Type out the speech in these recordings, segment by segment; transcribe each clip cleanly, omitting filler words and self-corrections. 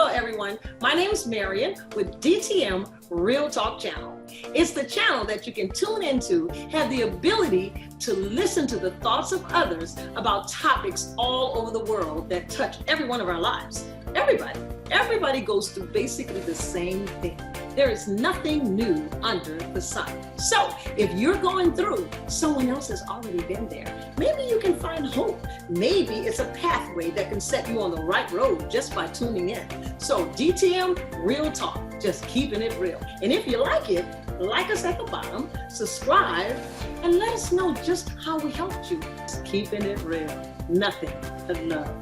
Hello, everyone. My name is Marion with DTM Real Talk Channel. It's the channel that you can tune into, have the ability to listen to the thoughts of others about topics all over the world that touch every one of our lives. Everybody goes through basically the same thing. There is nothing new under the sun. So if you're going through, someone else has already been there. Maybe you can find hope. Maybe it's a pathway that can set you on the right road just by tuning in. So DTM Real Talk, just keeping it real. And if you like it, like us at the bottom, subscribe, and let us know just how we helped you. Just keeping it real. Nothing but love.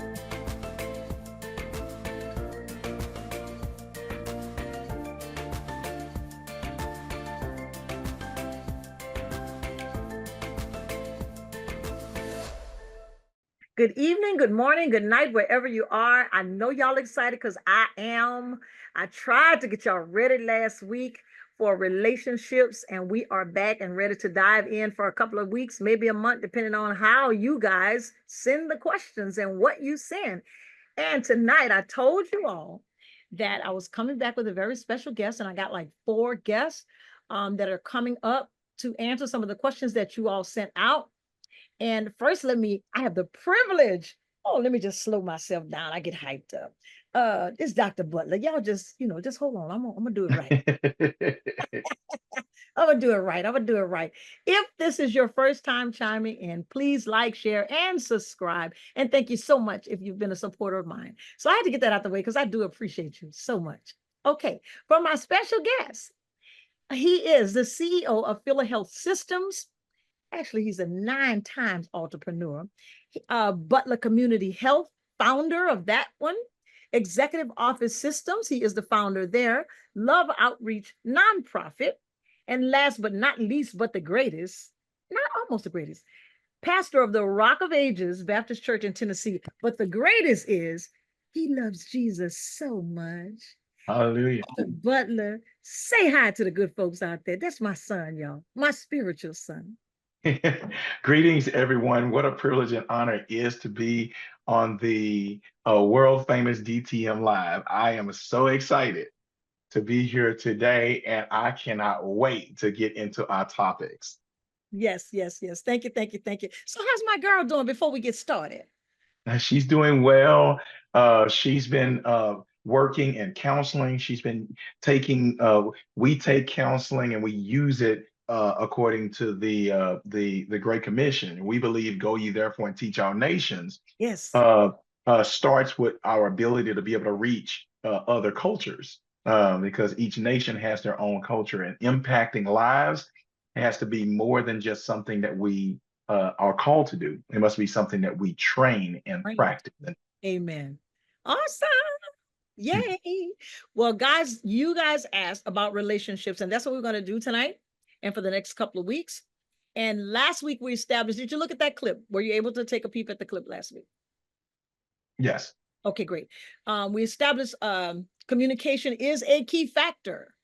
Good evening, good morning, good night, wherever you are. I know y'all excited because I am. I tried to get y'all ready last week for relationships, and we are back and ready to dive in for a couple of weeks, maybe a month, depending on how you guys send the questions and what you send. And tonight, I told you all that I was coming back with a very special guest, and I got like 4 guests that are coming up to answer some of the questions that you all sent out. And first, I have the privilege. Oh, let me just slow myself down. I get hyped up. It's Dr. Butler. Y'all just hold on. I'm gonna do it right. I'm gonna do it right. If this is your first time chiming in, please like, share, and subscribe. And thank you so much if you've been a supporter of mine. So I had to get that out the way because I do appreciate you so much. Okay, for my special guest, he is the CEO of PhilaHealth Systems. Actually, he's a 9 times entrepreneur. Butler Community Health, founder of that one. Executive Office Systems, he is the founder there. Love Outreach Nonprofit. And last but not least, but the greatest, not almost the greatest, pastor of the Rock of Ages Baptist Church in Tennessee. But the greatest is he loves Jesus so much. Hallelujah. Butler, say hi to the good folks out there. That's my son, y'all, my spiritual son. Greetings, everyone. What a privilege and honor it is to be on the world famous DTM Live. I am so excited to be here today, and I cannot wait to get into our topics. Yes. Thank you. So how's my girl doing before we get started? She's doing well. She's been working in counseling. She's been taking, we take counseling and we use it according to the Great Commission. We believe, go ye therefore and teach our nations. Yes. Starts with our ability to be able to reach other cultures, because each nation has their own culture, and impacting lives has to be more than just something that we are called to do. It must be something that we train and practice. Amen. Awesome. Yay. Well, guys, you guys asked about relationships, and that's what we're going to do tonight and for the next couple of weeks. And last week we established, did you look at that clip? Were you able to take a peep at the clip last week? Yes. Okay, great. We established communication is a key factor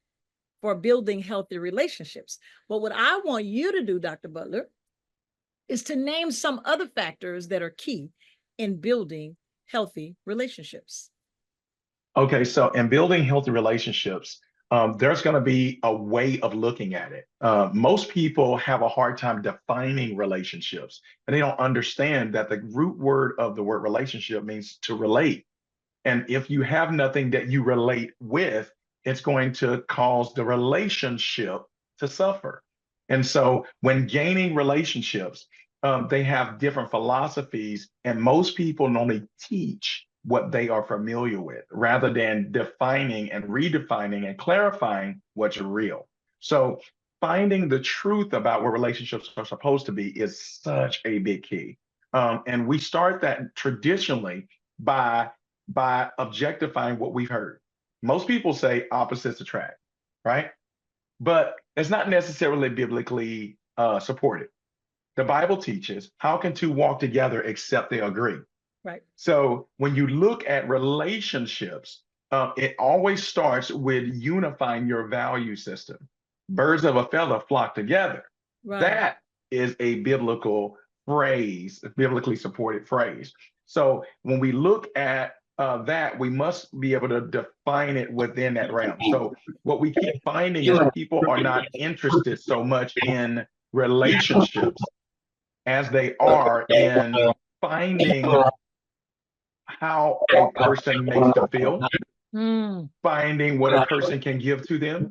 for building healthy relationships. But what I want you to do, Dr. Butler, is to name some other factors that are key in building healthy relationships. Okay, so in building healthy relationships, there's going to be a way of looking at it. Most people have a hard time defining relationships, and they don't understand that the root word of the word relationship means to relate. And if you have nothing that you relate with, it's going to cause the relationship to suffer. And so when gaining relationships, they have different philosophies, and most people normally teach what they are familiar with rather than defining and redefining and clarifying what's real. So finding the truth about what relationships are supposed to be is such a big key. And we start that traditionally by objectifying what we've heard. Most people say opposites attract, right? But it's not necessarily biblically supported. The Bible teaches, how can 2 walk together except they agree? Right. So when you look at relationships, it always starts with unifying your value system. Birds of a feather flock together. Right. That is a biblical phrase, a biblically supported phrase. So when we look at that, we must be able to define it within that realm. So what we keep finding is people are not interested so much in relationships as they are in finding how a person makes them feel, Mm. finding what a person can give to them,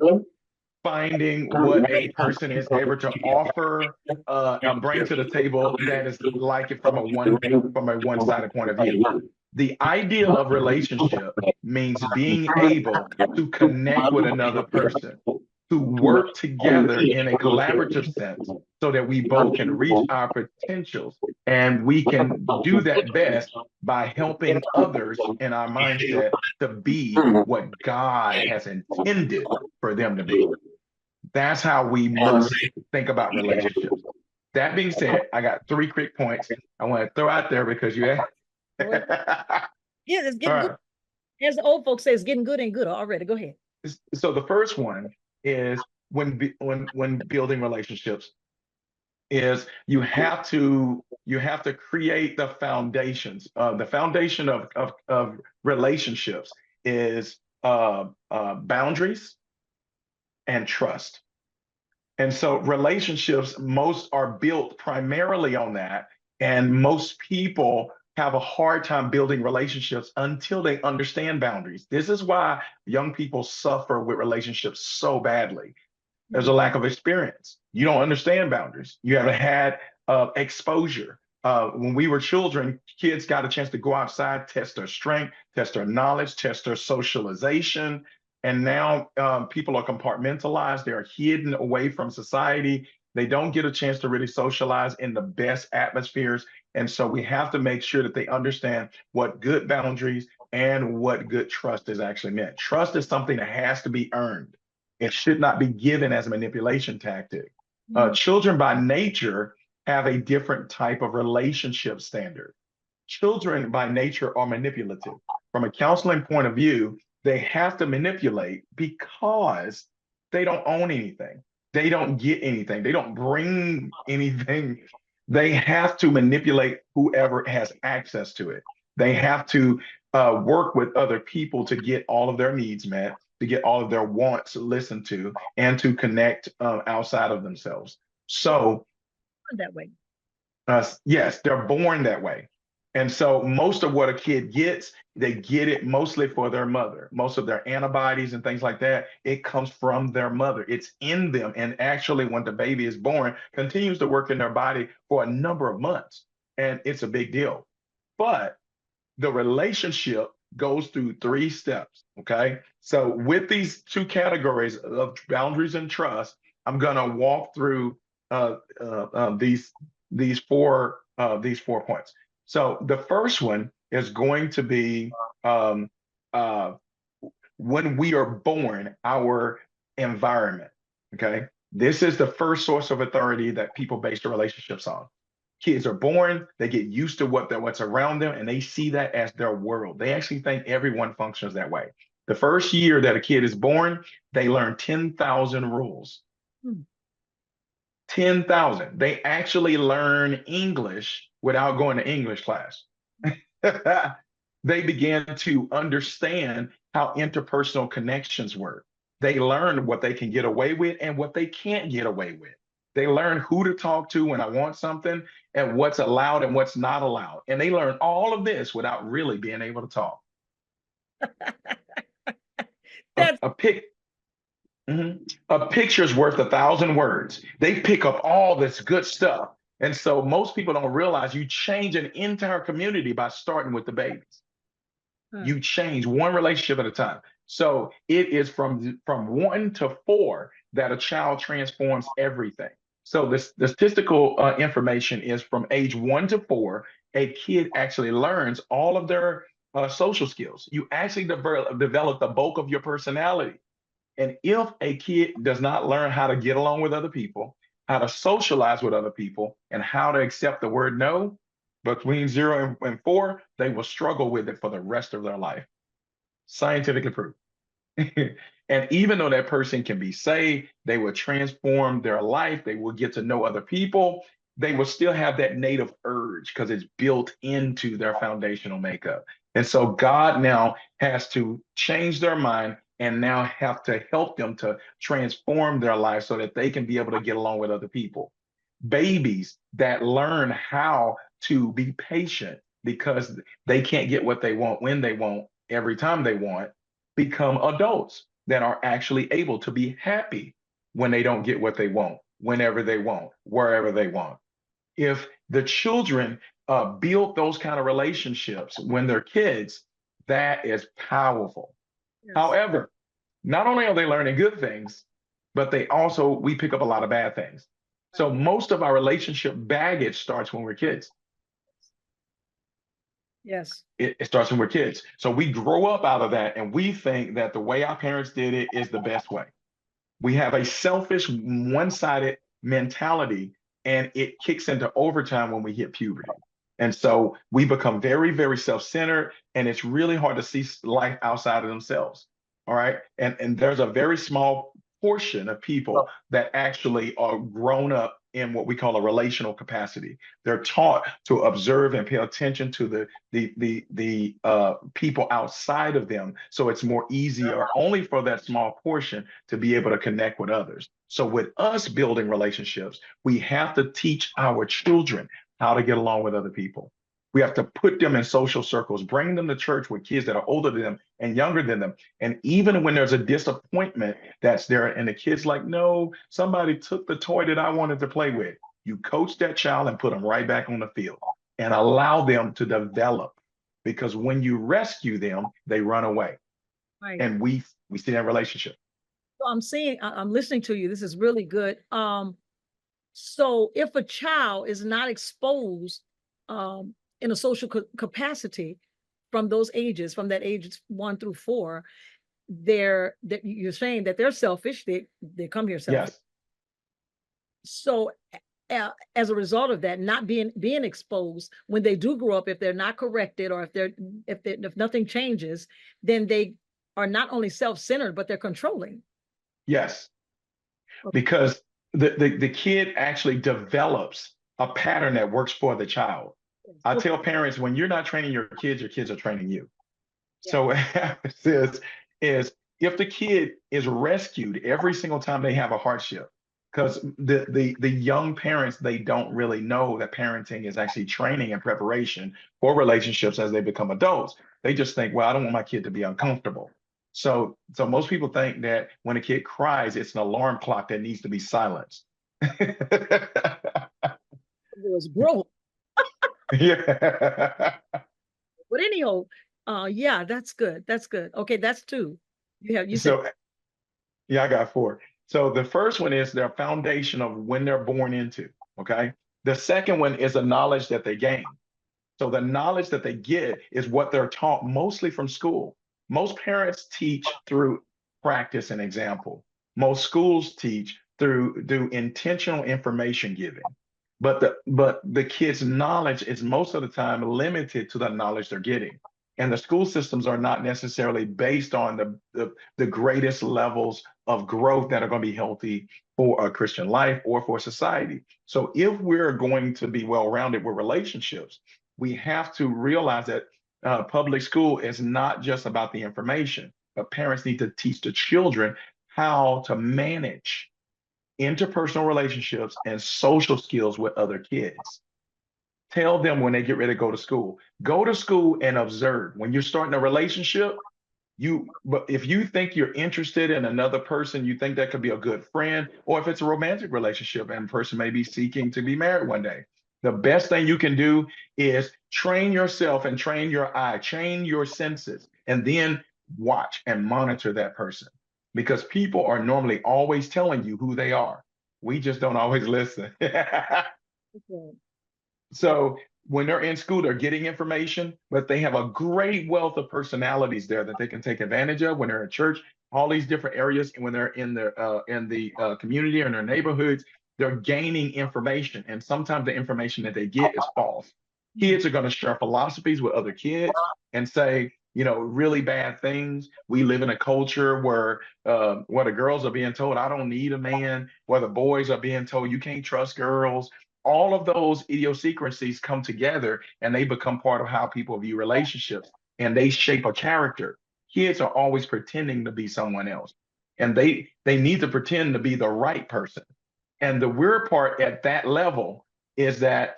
finding what a person is able to offer and bring to the table that is like it from a one-sided point of view. The idea of relationship means being able to connect with another person, to work together in a collaborative sense so that we both can reach our potentials. And we can do that best by helping others in our mindset to be what God has intended for them to be. That's how we must think about relationships. That being said, I got three quick points I want to throw out there because you asked. Yeah, it's All getting good. right. As the old folks say, it's getting good and good already. Go ahead. So the first one is when building relationships is you have to create the foundations. The foundation of relationships is boundaries and trust. And so relationships, most are built primarily on that. And most people have a hard time building relationships until they understand boundaries. This is why young people suffer with relationships so badly. There's a lack of experience. You don't understand boundaries. You haven't had exposure. When we were children, kids got a chance to go outside, test their strength, test their knowledge, test their socialization. And now people are compartmentalized. They're hidden away from society. They don't get a chance to really socialize in the best atmospheres. And so we have to make sure that they understand what good boundaries and what good trust is actually meant. Trust is something that has to be earned. It should not be given as a manipulation tactic. Mm. Children by nature have a different type of relationship standard. Children by nature are manipulative. From a counseling point of view, they have to manipulate because they don't own anything. They don't get anything. They don't bring anything. They have to manipulate whoever has access to it. They have to work with other people to get all of their needs met, to get all of their wants listened to, and to connect outside of themselves. So That way. yes, they're born that way. And so most of what a kid gets, they get it mostly for their mother. Most of their antibodies and things like that, it comes from their mother. It's in them. And actually, when the baby is born, continues to work in their body for a number of months. And it's a big deal. But the relationship goes through three steps. Okay. So with these two categories of boundaries and trust, I'm gonna walk through these four points. So the first one is going to be um, uh, when we are born, our environment. Okay. This is the first source of authority that people base their relationships on. Kids are born, they get used to what's around them, and they see that as their world. They actually think everyone functions that way. The first year that a kid is born, they learn 10,000 rules. Mm. 10,000. They actually learn English without going to English class. They begin to understand how interpersonal connections work. They learn what they can get away with and what they can't get away with. They learn who to talk to when I want something and what's allowed and what's not allowed. And they learn all of this without really being able to talk. A, That's a, pic, mhm. A picture's worth 1,000 words. They pick up all this good stuff. And so most people don't realize you change an entire community by starting with the babies. mm. You change one relationship at a time. So it is from 1 to 4 that a child transforms everything. So this the statistical information is from age 1 to 4, a kid actually learns all of their social skills. You actually develop the bulk of your personality. And if a kid does not learn how to get along with other people, how to socialize with other people, and how to accept the word no, between 0 and 4, they will struggle with it for the rest of their life. Scientifically proved. And even though that person can be saved, they will transform their life, they will get to know other people, they will still have that native urge because it's built into their foundational makeup. And so God now has to change their mind and now have to help them to transform their life so that they can be able to get along with other people. Babies that learn how to be patient because they can't get what they want when they want every time they want become adults that are actually able to be happy when they don't get what they want, whenever they want, wherever they want. If the children build those kind of relationships when they're kids, that is powerful. Yes. However, not only are they learning good things, but we pick up a lot of bad things. So Right. most of our relationship baggage starts when we're kids. Yes. It starts when we're kids. So we grow up out of that and we think that the way our parents did it is the best way. We have a selfish, one-sided mentality, and it kicks into overtime when we hit puberty. And so we become very, very self-centered, and it's really hard to see life outside of themselves. All right. And there's a very small portion of people that actually are grown up in what we call a relational capacity. They're taught to observe and pay attention to the people outside of them. So it's more easier only for that small portion to be able to connect with others. So with us building relationships, we have to teach our children how to get along with other people. We have to put them in social circles, bring them to church with kids that are older than them and younger than them. And even when there's a disappointment that's there, and the kid's like, no, somebody took the toy that I wanted to play with, you coach that child and put them right back on the field and allow them to develop. Because when you rescue them, they run away. Right. And we see that relationship. So I'm listening to you. This is really good. So if a child is not exposed in a social capacity from those ages, from that age 1 through 4, you're saying that they're selfish. They come here selfish. Yes. So as a result of that, not being exposed, when they do grow up, if they're not corrected, or if nothing changes, then they are not only self-centered, but they're controlling. Yes. Okay. Because the kid actually develops a pattern that works for the child. I tell parents, when you're not training your kids are training you. Yeah. So what happens is if the kid is rescued every single time they have a hardship, because the young parents, they don't really know that parenting is actually training and preparation for relationships as they become adults. They just think, well, I don't want my kid to be uncomfortable. So most people think that when a kid cries, it's an alarm clock that needs to be silenced. It was broke. Yeah. But anyhow, yeah, that's good. That's good. Okay, that's two. You said So yeah, I got four. So the first one is their foundation of when they're born into. Okay. The second one is the knowledge that they gain. So the knowledge that they get is what they're taught mostly from school. Most parents teach through practice and example. Most schools teach through intentional information giving. But the kids' knowledge is most of the time limited to the knowledge they're getting. And the school systems are not necessarily based on the greatest levels of growth that are going to be healthy for a Christian life or for society. So if we're going to be well-rounded with relationships, we have to realize that public school is not just about the information, but parents need to teach the children how to manage interpersonal relationships and social skills with other kids. Tell them when they get ready to go to school and observe. When you're starting a relationship, but if you think you're interested in another person, you think that could be a good friend, or if it's a romantic relationship and person may be seeking to be married one day, the best thing you can do is train yourself and train your eye, train your senses, and then watch and monitor that person, because people are normally always telling you who they are. We just don't always listen. okay. So when they're in school, they're getting information, but they have a great wealth of personalities there that they can take advantage of when they're in church, all these different areas, and when they're in the community or in their neighborhoods, they're gaining information. And sometimes the information that they get is false. Mm. Kids are going to share philosophies with other kids and say, really bad things. We live in a culture where the girls are being told, I don't need a man, where the boys are being told you can't trust girls. All of those idiosyncrasies come together and they become part of how people view relationships. and they shape a character. Kids are always pretending to be someone else, and they need to pretend to be the right person. And the weird part at that level is that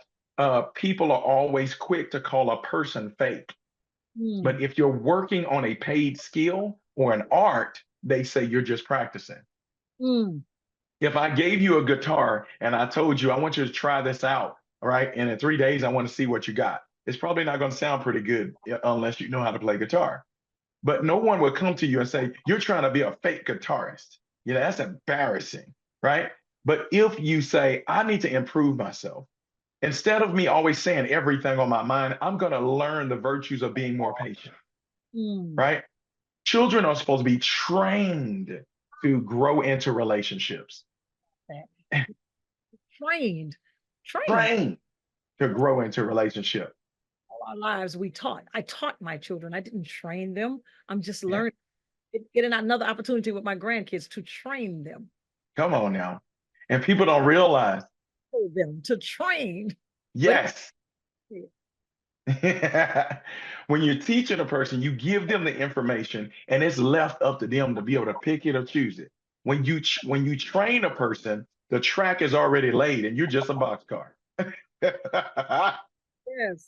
people are always quick to call a person fake. But Mm, if you're working on a paid skill or an art, they say you're just practicing. mm, If I gave you a guitar and I told you, I want you to try this out, all right? And in 3 days, I want to see what you got. It's probably not going to sound pretty good unless you know how to play guitar. But no one would come to you and say, you're trying to be a fake guitarist. You know, that's embarrassing, right? But if you say, I need to improve myself, instead of me always saying everything on my mind, I'm going to learn the virtues of being more patient, mm. right? Children are supposed to be trained to grow into relationships, That. Trained, trained. trained to grow into relationship. All our lives we taught. I taught my children. I didn't train them. I'm just Yeah, learning, getting another opportunity with my grandkids to train them. come on now. And people don't realize, Told them to train. What? yes, when you're teaching a person, you give them the information and it's left up to them to be able to pick it or choose it. When you train a person, the track is already laid and you're just a boxcar. Yes.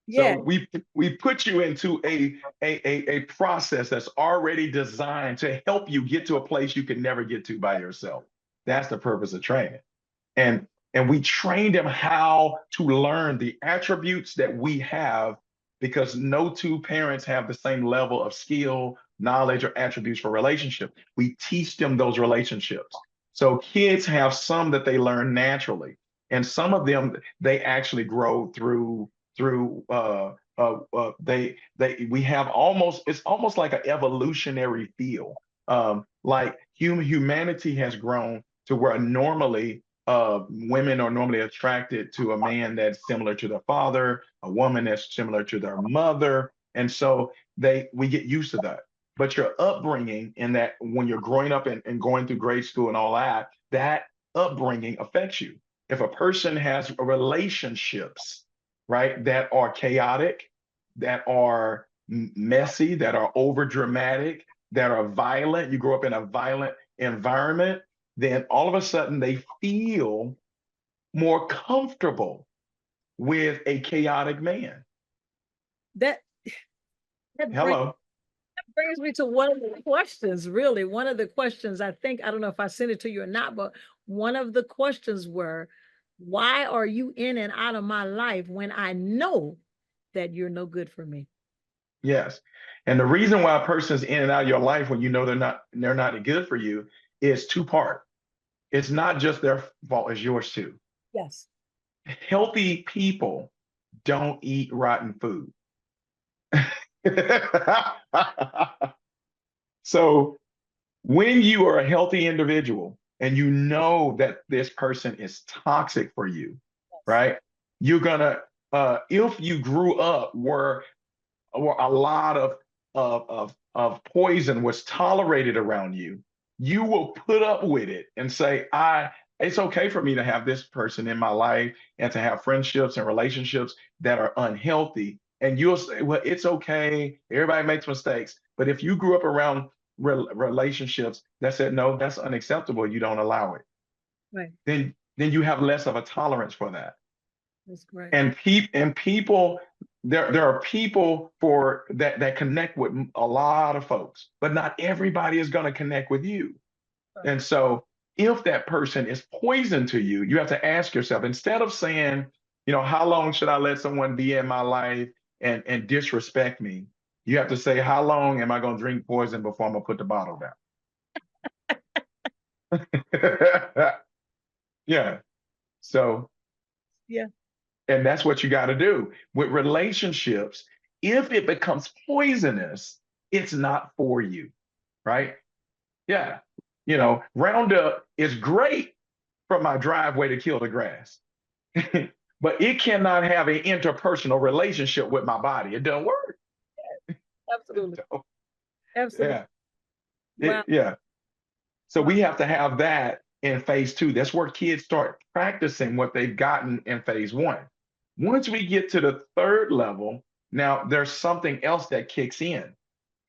So Yeah. we put you into a process that's already designed to help you get to a place you can never get to by yourself. That's the purpose of training. And and we trained them how to learn the attributes that we have because no two parents have the same level of skill, knowledge, or attributes for relationship. We teach them those relationships. So kids have some that they learn naturally, and some of them they actually grow through they we have almost it's almost like an evolutionary feel. Like humanity has grown to where normally women are normally attracted to a man that's similar to their father, a woman that's similar to their mother, and so we get used to that. But your upbringing in that when you're growing up and going through grade school and all that, that upbringing affects you. If a person has relationships, right, that are chaotic, that are messy, that are over dramatic, that are violent, you grow up in a violent environment, then all of a sudden they feel more comfortable with a chaotic man. That that brings Hello. brings me to one of the questions, really. One of the questions, I think, I don't know if I sent it to you or not, but one of the questions were, why are you in and out of my life when I know that you're no good for me? Yes. And the reason why a person's in and out of your life when you know they're not good for you is two part. It's not just their fault, it's yours too. Yes. Healthy people don't eat rotten food. So when you are a healthy individual and you know that this person is toxic for you, Yes. right? You're gonna if you grew up where a lot of poison was tolerated around you, you will put up with it and say, it's okay for me to have this person in my life and to have friendships and relationships that are unhealthy. And you'll say, well, it's okay. Everybody makes mistakes. But if you grew up around relationships that said, no, that's unacceptable, you don't allow it, Right. then you have less of a tolerance for that. That's great. And people there are people for that connect with a lot of folks, but not everybody is going to connect with you. Right. And so if that person is poison to you, you have to ask yourself, instead of saying, how long should I let someone be in my life and disrespect me, you have to say, how long am I going to drink poison before I'm going to put the bottle down? Yeah. So Yeah. and that's what you got to do with relationships. If it becomes poisonous, it's not for you, right? Yeah. Roundup is great for my driveway to kill the grass, but it cannot have an interpersonal relationship with my body. It doesn't work. It Absolutely. don't. Absolutely. Yeah. Wow. Yeah. So Wow. we have to have that in phase two. That's where kids start practicing what they've gotten in phase one. Once we get to the third level, Now there's something else that kicks in.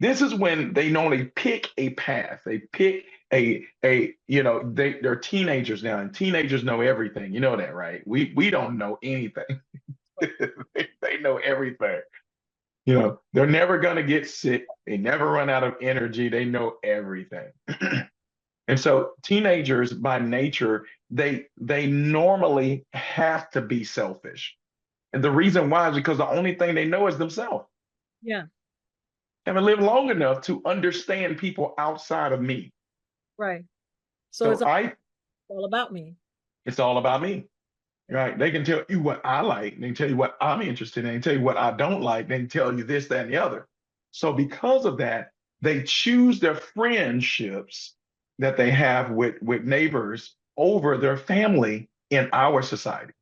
This is when they normally pick a path. They pick they're teenagers now, and teenagers know everything. You know that, right? We don't know anything. They know everything. They're never gonna get sick. They never run out of energy. They know everything. And so teenagers by nature, they normally have to be selfish. And the reason why is because the only thing they know is themselves. Yeah. Haven't lived long enough to understand people outside of me. Right. So So all about me. it's all about me, Yeah. right? They can tell you what I like. They can tell you what I'm interested in. They can tell you what I don't like. They can tell you this, that, and the other. So because of that, they choose their friendships that they have with neighbors over their family in our society.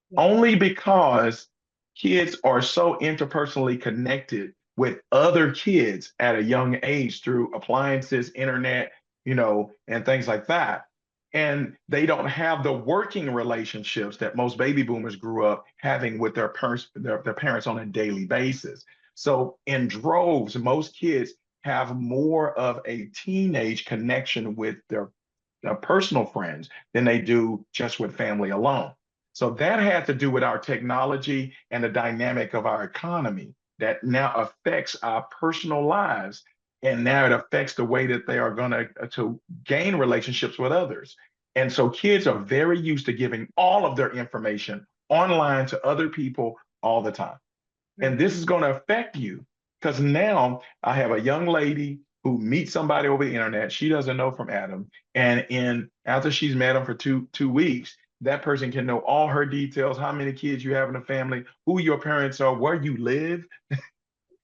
Yeah. Only because kids are so interpersonally connected with other kids at a young age through appliances, internet, and things like that. And they don't have the working relationships that most baby boomers grew up having with their parents on a daily basis. So in droves, most kids have more of a teenage connection with their personal friends than they do just with family alone. So that had to do with our technology and the dynamic of our economy that now affects our personal lives. And now it affects the way that they are going to gain relationships with others. And so kids are very used to giving all of their information online to other people all the time. And Right. this is going to affect you because now I have a young lady who meets somebody over the internet. She doesn't know from Adam. And after she's met him for two weeks, that person can know all her details, how many kids you have in the family, who your parents are, where you live,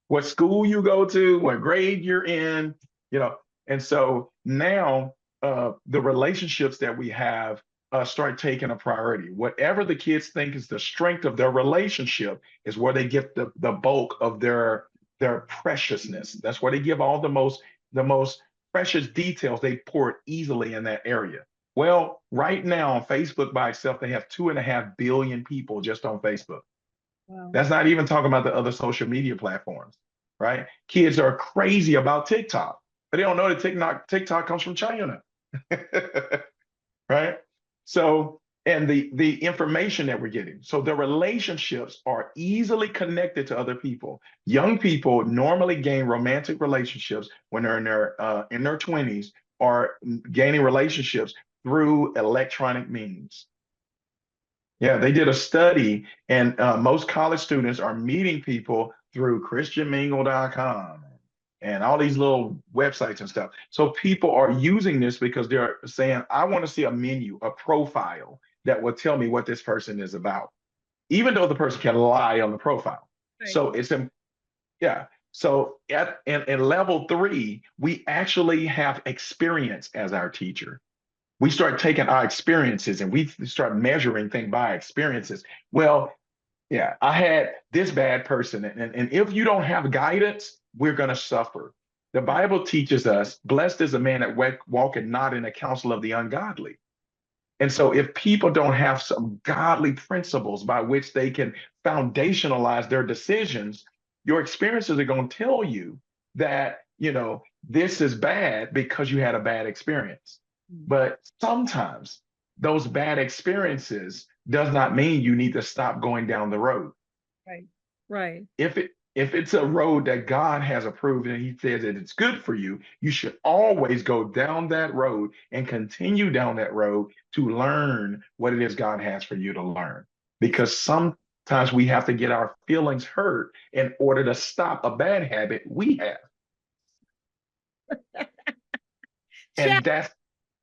what school you go to, what grade you're in, you know. And so now the relationships that we have start taking a priority. Whatever the kids think is the strength of their relationship is where they get the bulk of their preciousness. That's where they give all the most precious details. They pour it easily in that area. Well, right now on Facebook by itself, they have 2.5 billion people just on Facebook. Wow. That's not even talking about the other social media platforms, right? Kids are crazy about TikTok, but they don't know that TikTok comes from China, right? So, and the information that we're getting. So the relationships are easily connected to other people. Young people normally gain romantic relationships when they're in their 20s or gaining relationships through electronic means. Yeah, they did a study, and most college students are meeting people through ChristianMingle.com and all these little websites and stuff. So people are using this because they're saying, I want to see a menu, a profile that will tell me what this person is about, even though the person can lie on the profile. Right. So yeah. So in level 3, we actually have experience as our teacher. We start taking our experiences and we start measuring things by experiences. Well, yeah, I had this bad person. And if you don't have guidance, we're going to suffer. The Bible teaches us, blessed is a man that walketh not in the counsel of the ungodly. And so if people don't have some godly principles by which they can foundationalize their decisions, your experiences are going to tell you that, this is bad because you had a bad experience. Mm. But sometimes those bad experiences does not mean you need to stop going down the road. Right. Right. If it's a road that God has approved and he says that it's good for you, you should always go down that road and continue down that road to learn what it is God has for you to learn. Because sometimes we have to get our feelings hurt in order to stop a bad habit we have. Challenge. And that's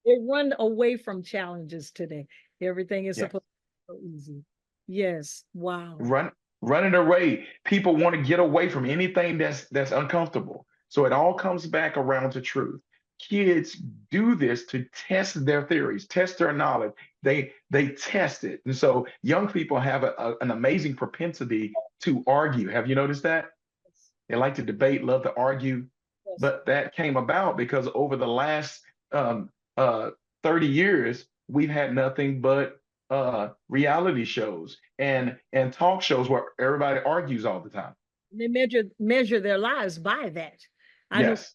They run away from challenges today. Everything is yeah, supposed to be so easy. Yes. Wow. run running away. People want to get away from anything that's uncomfortable. So it all comes back around to truth. Kids do this to test their theories, test their knowledge. They test it. And so young people have an amazing propensity to argue. Have you noticed that? Yes. They like to debate, love to argue. Yes. But that came about because over the last um, uh, 30 years, we've had nothing but reality shows and talk shows where everybody argues all the time. They measure their lives by that. I know Yes,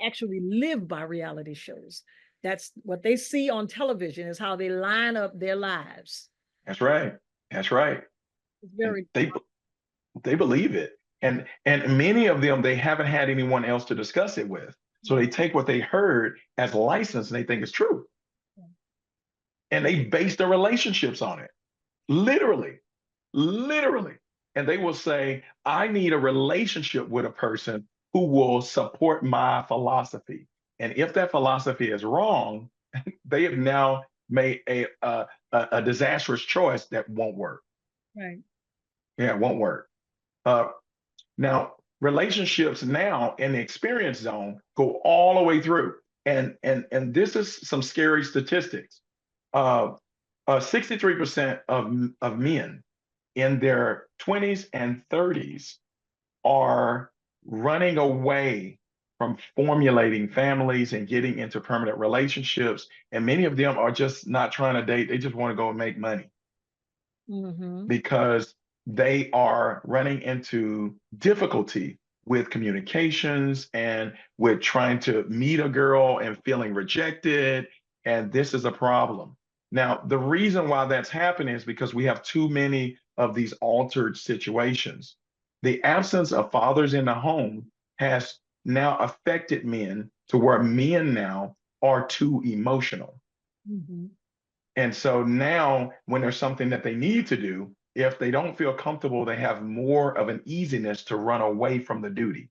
actually live by reality shows. That's what they see on television is how they line up their lives. that's right. That's right. It's And very they believe it. And many of them, they haven't had anyone else to discuss it with. So they take what they heard as license and they think it's true. And they base their relationships on it. Literally, literally. And they will say, I need a relationship with a person who will support my philosophy. And if that philosophy is wrong, they have now made a disastrous choice that won't work. right. Yeah, it won't work. Uh, Now, relationships now in the experience zone go all the way through. And this is some scary statistics. Uh, 63% of men in their 20s and 30s are running away from formulating families and getting into permanent relationships. And many of them are just not trying to date, they just want to go and make money Mm-hmm. because they are running into difficulty with communications and with trying to meet a girl and feeling rejected. And this is a problem. Now, the reason why that's happening is because we have too many of these altered situations. The absence of fathers in the home has now affected men to where men now are too emotional. Mm-hmm. And so now, when there's something that they need to do, if they don't feel comfortable, they have more of an easiness to run away from the duty.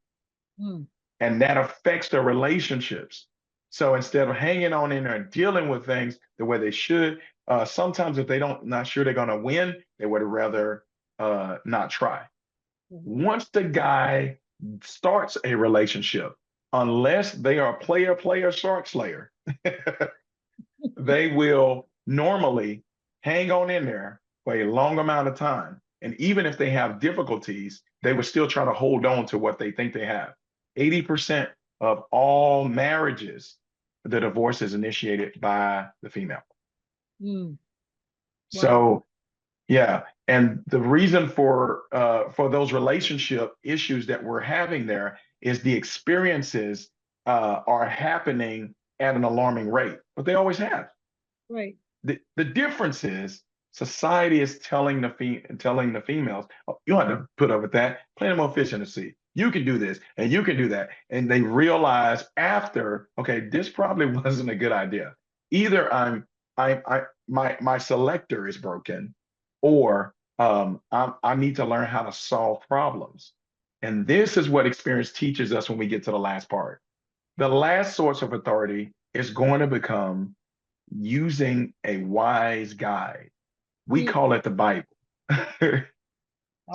Mm. And that affects their relationships. So instead of hanging on in there and dealing with things the way they should, sometimes if they don't not sure they're going to win, they would rather not try. Once the guy starts a relationship, unless they are player, shark slayer, they will normally hang on in there for a long amount of time. And even if they have difficulties, they will still try to hold on to what they think they have. 80% of all marriages, the divorce is initiated by the female. Mm. Wow. So yeah, and the reason for those relationship issues that we're having there is the experiences are happening at an alarming rate, but they always have. Right. The difference is society is telling the females, oh, you don't have to put up with that. Plenty more fish in the sea. You can do this and you can do that. And they realize after, okay, this probably wasn't a good idea. Either my selector is broken, or I need to learn how to solve problems. And this is what experience teaches us when we get to the last part. The last source of authority is going to become using a wise guide. We Mm. call it the Bible. All right.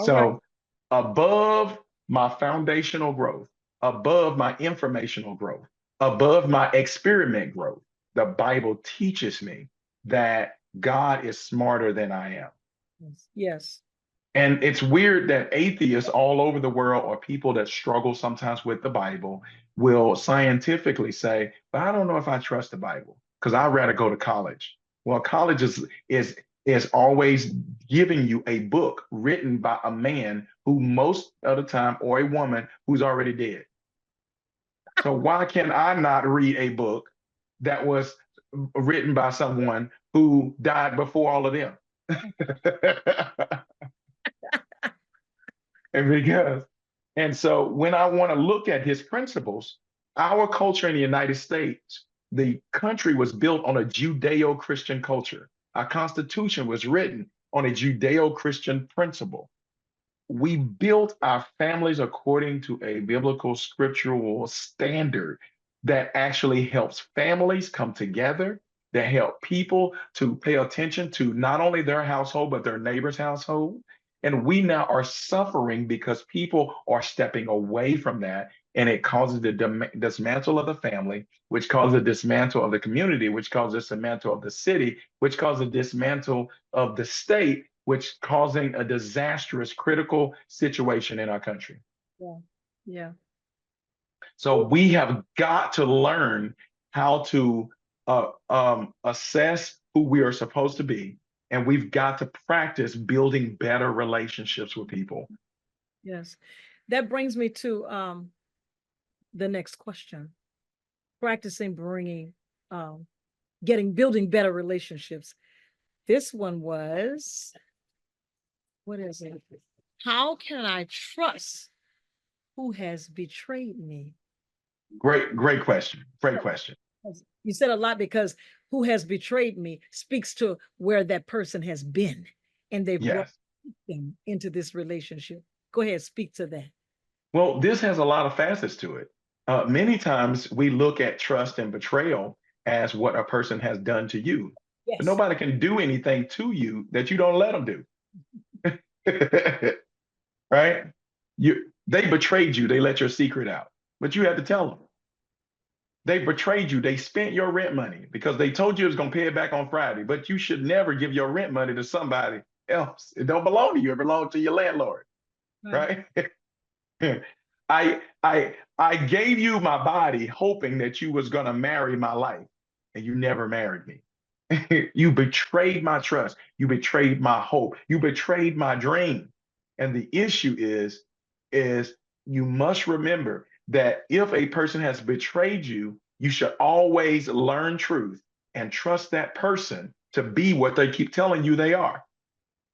So, above my foundational growth, above my informational growth, above my experiment growth, the Bible teaches me that God is smarter than I am. Yes. Yes. And it's weird that atheists all over the world or people that struggle sometimes with the Bible will scientifically say, but I don't know if I trust the Bible because I'd rather go to college. Well, college is always giving you a book written by a man who most of the time or a woman who's already dead. So why can I not read a book that was written by someone who died before all of them? And because, and so when I want to look at his principles, our culture in the United States, the country was built on a Judeo-Christian culture. Our Constitution was written on a Judeo-Christian principle. We built our families according to a biblical scriptural standard that actually helps families come together, that help people to pay attention to not only their household, but their neighbor's household. And we now are suffering because people are stepping away from that. And it causes the dismantle of the family, which causes a dismantle of the community, which causes a dismantle of the city, which causes a dismantle of the state, which causing a disastrous, critical situation in our country. Yeah. Yeah. So we have got to learn how to assess who we are supposed to be, and we've got to practice building better relationships with people. Yes. That brings me to the next question. Practicing bringing, building better relationships. This one was, what is it? How can I trust who has betrayed me? Great question. Great question. You said a lot because who has betrayed me speaks to where that person has been and they brought Yes. them into this relationship. Go ahead, speak to that. Well, this has a lot of facets to it. Many times we look at trust and betrayal as what a person has done to you, but Yes. nobody can do anything to you that you don't let them do. Right? They betrayed you, they let your secret out, but you had to tell them. They betrayed you, they spent your rent money because they told you it was going to pay it back on Friday, but you should never give your rent money to somebody else. It don't belong to you, it belongs to your landlord, Right. right? I gave you my body hoping that you was gonna marry my life, and you never married me. You betrayed my trust. You betrayed my hope. You betrayed my dream. And the issue is you must remember that if a person has betrayed you, you should always learn truth and trust that person to be what they keep telling you they are.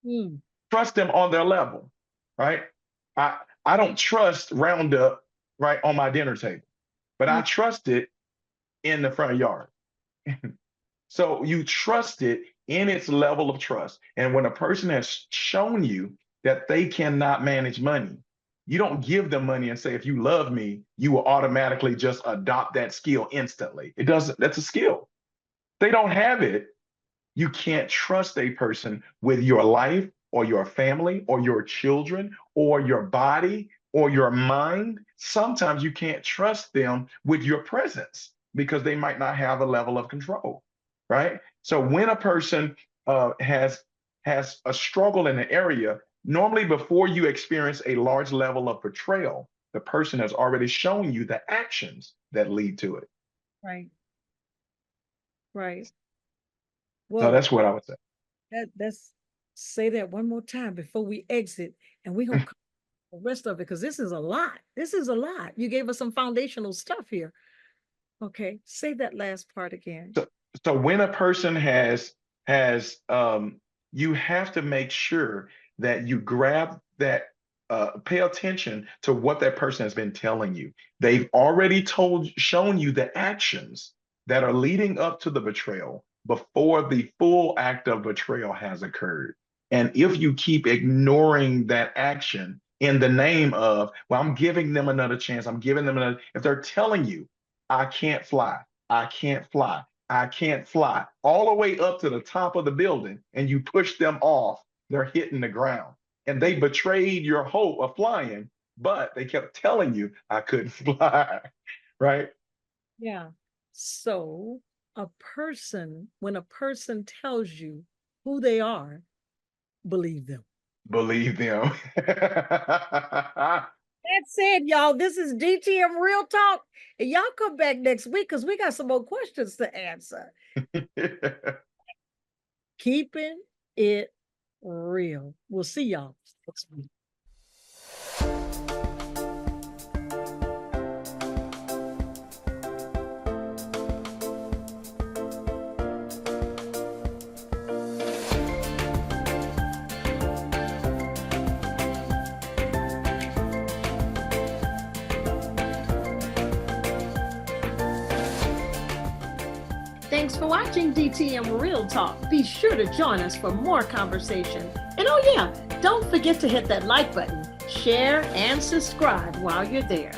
Mm. Trust them on their level, right? I I don't trust Roundup right on my dinner table, but I Mm. trust it in the front yard. So you trust it in its level of trust. And when a person has shown you that they cannot manage money, you don't give them money and say, if you love me, you will automatically just adopt that skill instantly. It doesn't, that's a skill. They don't have it. You can't trust a person with your life or your family or your children or your body or your mind. Sometimes you can't trust them with your presence because they might not have a level of control, right? So when a person has a struggle in an area, normally before you experience a large level of betrayal, the person has already shown you the actions that lead to it. Right. Right. So Well, that's what I would say. that's say that one more time before we exit, and we're gonna cover the rest of it because this is a lot. This is a lot. You gave us some foundational stuff here. Okay, say that last part again. So, so when a person has you have to make sure that you grab that, pay attention to what that person has been telling you. They've already shown you the actions that are leading up to the betrayal before the full act of betrayal has occurred. And if you keep ignoring that action in the name of, well, I'm giving them another chance, I'm giving them another, if they're telling you, I can't fly, I can't fly, I can't fly, all the way up to the top of the building, and you push them off, they're hitting the ground. And they betrayed your hope of flying, but they kept telling you, I couldn't fly, right? Yeah. So when a person tells you who they are, believe them. Believe them. That said, y'all, this is DTM Real Talk. And y'all come back next week because we got some more questions to answer. Keeping it real. We'll see y'all next week. Thanks for watching DTM Real Talk. Be sure to join us for more conversation. And oh yeah, don't forget to hit that like button, share, and subscribe while you're there.